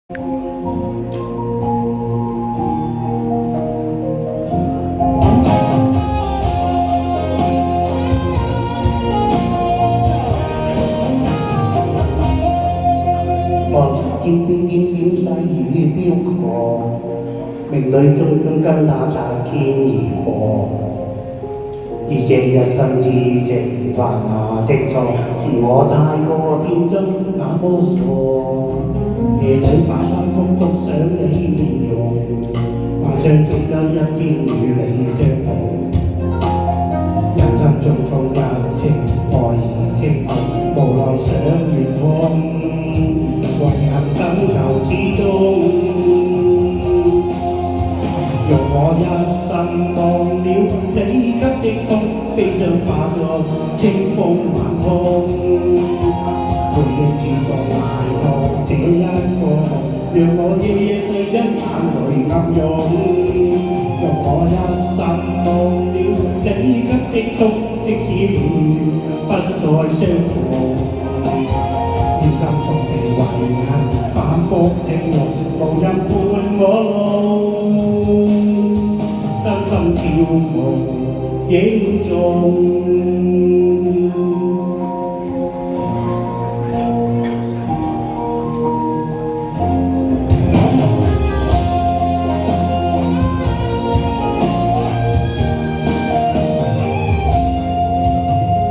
望着天邊點點細雨飄過，明裏中跟他擦肩而過。而這一生之情犯下的錯，是我太過天真那麼傻。夜裏反反覆覆想你面容，幻想總有一天與你相逢。人生種種人情愛已經空，無奈想圓通。遺憾等候之中，用我一生忘了你給的痛，悲傷化作清風晚空。回憶似作難逃這一個夢，讓我夜夜對因眼淚暗湧。用我一生忘了你給的痛，即使永遠不再相逢。要心從被遺憾反覆起落，無人伴我路，真心悄無影蹤。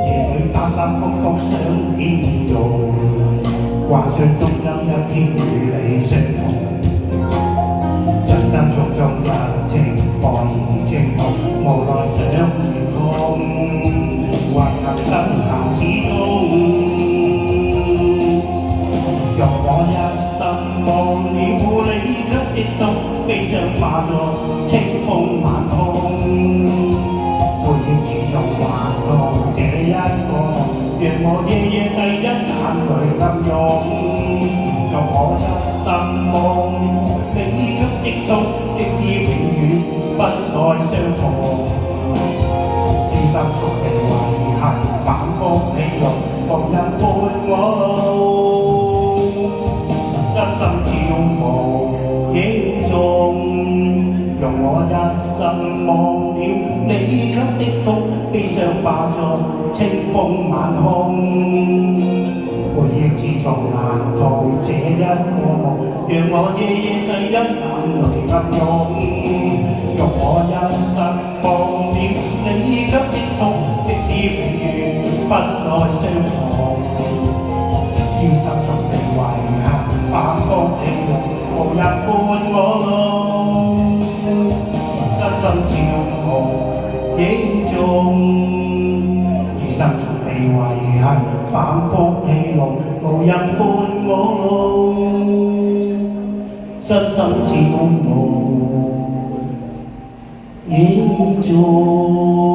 夜裏反反覆覆想起面容，幻想中有一天與你相逢。人生種種人情愛已經空，無奈想圓通。遺憾爭拗始終，用我一生忘了你給的痛，悲傷化作清風晚空。回憶始終還當這一個夢，讓我夜夜第一眼淚暗湧。用我一生忘了你給的痛，即使永遠不再相逢。此心從被遺憾反覆起落，無人伴我路，真心悄無影蹤。用我一生忘了你給的痛，悲傷化作清風晚空。回憶始終難逃這一個夢，讓我夜夜第一眼淚暗湧。用我一生忘了你給的痛，即使永遠不再相逢。於心中被遺憾反覆起落，無人伴我路，真心悄無影蹤。於心中被遺憾反覆起落，無人伴我路，真心悄無影蹤。